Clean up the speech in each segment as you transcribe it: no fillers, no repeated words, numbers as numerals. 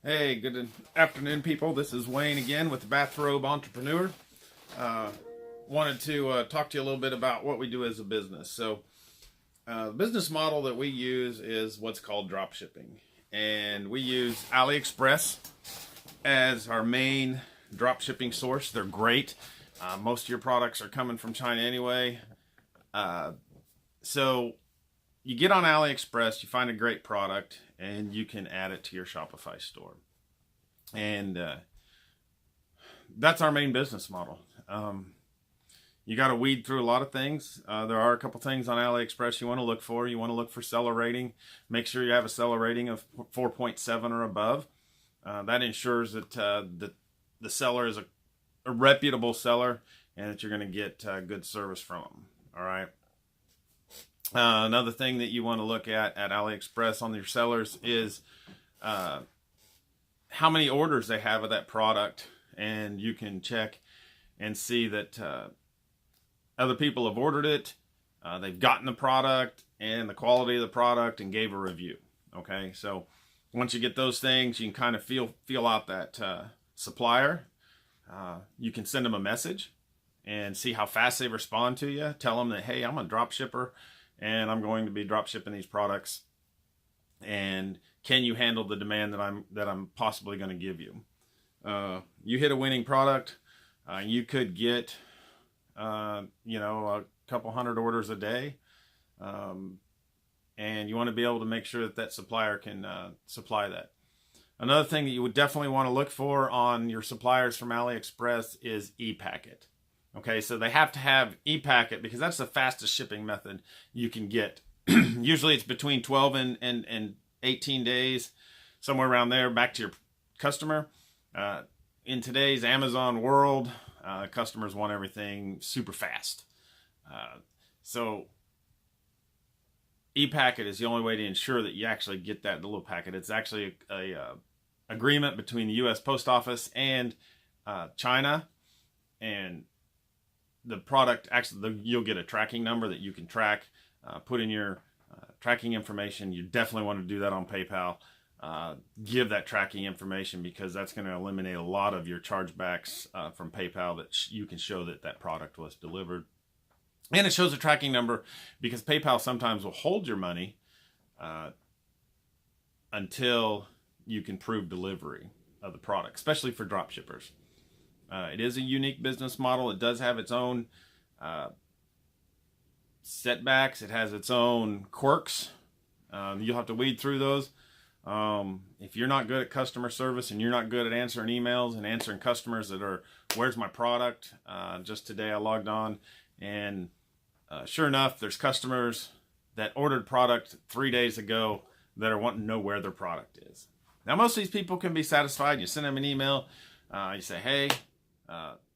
Hey, good afternoon, people. This is Wayne again with the Bathrobe Entrepreneur. Uh, Wanted to talk to you a little bit about what we do as a business. The business model that we use is what's called dropshipping, and we use AliExpress as our main dropshipping source. They're great. Most of your products are coming from China anyway. So you get on AliExpress, you find a great product, and you can add it to your Shopify store. And that's our main business model. You got to weed through a lot of things. There are a couple things on AliExpress you want to look for. You want to look for seller rating. Make sure you have a seller rating of 4.7 or above. That ensures that the seller is a reputable seller and that you're going to get good service from them. All right. Another thing that you want to look at AliExpress on your sellers is how many orders they have of that product, and you can check and see that other people have ordered it, they've gotten the product and the quality of the product and gave a review. Okay, so once you get those things, you can kind of feel out that supplier. You can send them a message and see how fast they respond to you. Tell them that, hey, I'm a drop shipper and I'm going to be drop shipping these products, and can you handle the demand that I'm possibly going to give you? You hit a winning product, you could get a couple hundred orders a day, and you want to be able to make sure that supplier can supply that. Another thing that you would definitely want to look for on your suppliers from AliExpress is e-packet. Okay, so they have to have e-packet because that's the fastest shipping method you can get. Usually it's between 12 and 18 days, somewhere around there, back to your customer. In today's Amazon world, customers want everything super fast. So e-packet is the only way to ensure that you actually get that little packet. It's actually a agreement between the U.S. Post Office and China, and the product actually, you'll get a tracking number that you can track, put in your tracking information. You definitely want to do that on PayPal. Give that tracking information because that's going to eliminate a lot of your chargebacks from PayPal, that you can show that product was delivered. And it shows a tracking number because PayPal sometimes will hold your money until you can prove delivery of the product, especially for drop shippers. It is a unique business model. It does have its own setbacks. It has its own quirks. You'll have to weed through those. If you're not good at customer service and you're not good at answering emails and answering customers that are, where's my product? Just today I logged on, and sure enough, there's customers that ordered product 3 days ago that are wanting to know where their product is. Now, most of these people can be satisfied. You send them an email. You say, hey,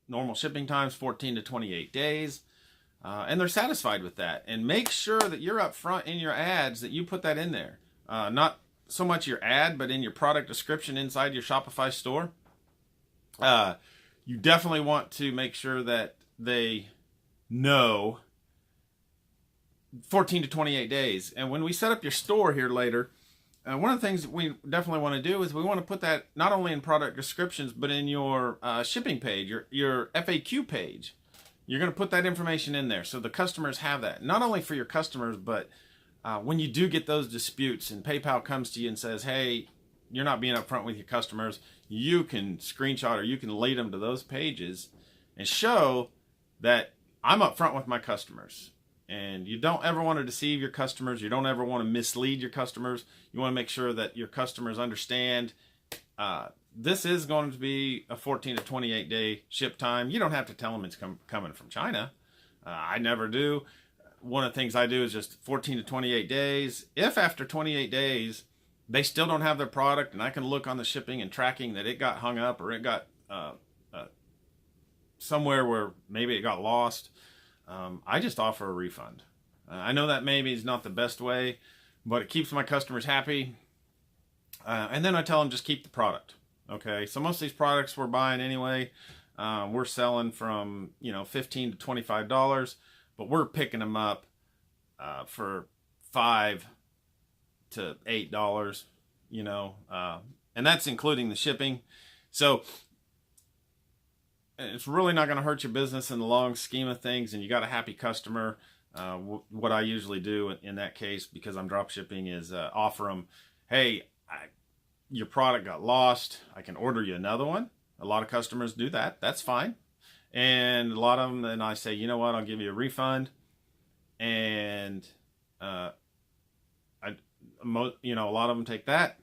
normal shipping times 14 to 28 days. And they're satisfied with that. And make sure that you're up front in your ads, that you put that in there. Not so much your ad, but in your product description inside your Shopify store. You definitely want to make sure that they know 14 to 28 days. And when we set up your store here later, one of the things that we definitely want to do is we want to put that not only in product descriptions, but in your shipping page, your FAQ page. You're going to put that information in there so the customers have that. Not only for your customers, but when you do get those disputes and PayPal comes to you and says, hey, you're not being upfront with your customers, you can screenshot or you can link them to those pages and show that I'm upfront with my customers. And you don't ever want to deceive your customers. You don't ever want to mislead your customers. You want to make sure that your customers understand this is going to be a 14 to 28 day ship time. You don't have to tell them it's coming from China. I never do. One of the things I do is just 14 to 28 days. If after 28 days they still don't have their product, and I can look on the shipping and tracking that it got hung up or it got somewhere where maybe it got lost, I just offer a refund. I know that maybe is not the best way, but it keeps my customers happy. And then I tell them just keep the product. Okay, so most of these products we're buying anyway, we're selling from $15 to $25, but we're picking them up for $5 to $8. and that's including the shipping. So it's really not going to hurt your business in the long scheme of things, and you got a happy customer. What I usually do in that case, because I'm drop shipping, is offer them, hey, your product got lost. I can order you another one. A lot of customers do that. That's fine. And a lot of them, then I say, you know what, I'll give you a refund. And a lot of them take that.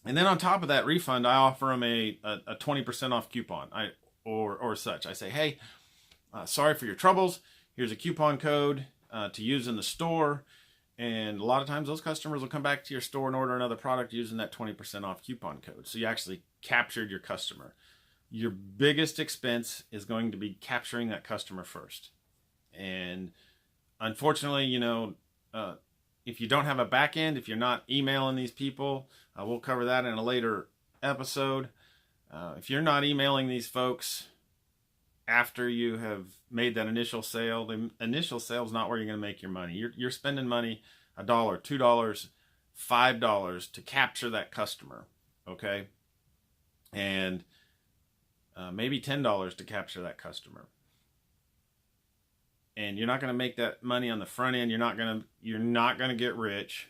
And then on top of that refund, I offer them a 20% off coupon. Or such. I say, hey, sorry for your troubles. Here's a coupon code to use in the store. And a lot of times those customers will come back to your store and order another product using that 20% off coupon code. So you actually captured your customer. Your biggest expense is going to be capturing that customer first. And unfortunately, if you don't have a back end, if you're not emailing these people, we'll cover that in a later episode. If you're not emailing these folks after you have made that initial sale, the initial sale is not where you're going to make your money. You're spending money, $1, $2, $5 to capture that customer, okay? And maybe $10 to capture that customer. And you're not going to make that money on the front end. You're not going to get rich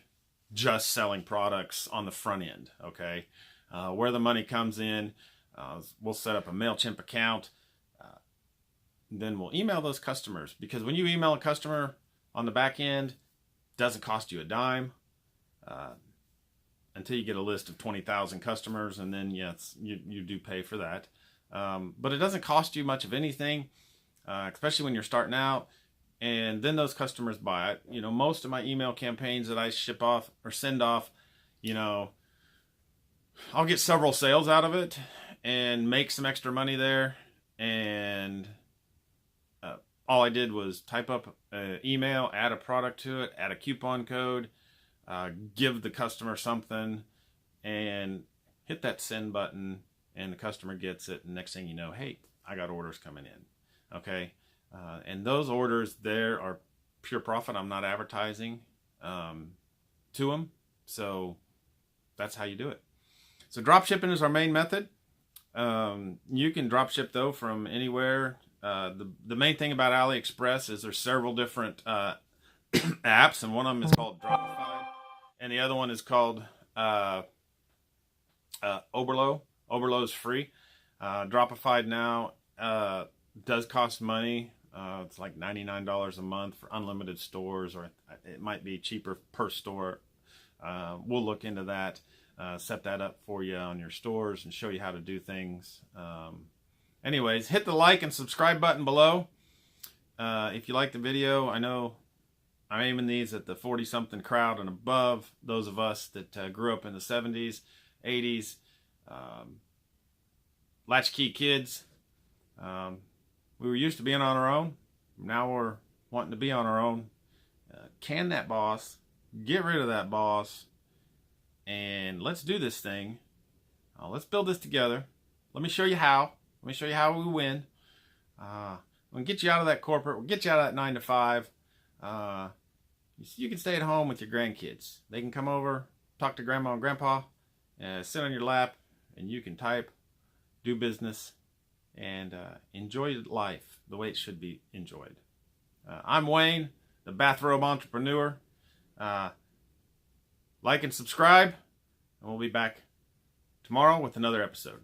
just selling products on the front end, okay? Where the money comes in, we'll set up a MailChimp account. Then we'll email those customers, because when you email a customer on the back end, it doesn't cost you a dime until you get a list of 20,000 customers, and then yes, you do pay for that. But it doesn't cost you much of anything, especially when you're starting out. And then those customers buy it. Most of my email campaigns that I ship off or send off, I'll get several sales out of it and make some extra money there. And all I did was type up an email, add a product to it, add a coupon code, give the customer something, and hit that send button, and the customer gets it. And next thing you know, hey, I got orders coming in. Okay. And those orders there are pure profit. I'm not advertising to them. So that's how you do it. So drop shipping is our main method. You can drop ship though from anywhere. The main thing about AliExpress is there's several different apps, and one of them is called Dropify, and the other one is called Oberlo. Oberlo is free. Dropify now does cost money. It's like $99 a month for unlimited stores, or it might be cheaper per store. We'll look into that, set that up for you on your stores, and show you how to do things. Anyways, hit the like and subscribe button below. If you like the video, I know I'm aiming these at the 40-something crowd and above, those of us that grew up in the 70s, 80s, latchkey kids. We were used to being on our own. Now we're wanting to be on our own. Can that boss, get rid of that boss, and let's do this thing. Let's build this together. Let me show you how. Let me show you how we win. We'll get you out of that corporate. We'll get you out of that 9 to 5. You can stay at home with your grandkids. They can come over, talk to grandma and grandpa, sit on your lap, and you can type, do business, and enjoy life the way it should be enjoyed. I'm Wayne, the Bathrobe Entrepreneur. Like and subscribe, and we'll be back tomorrow with another episode.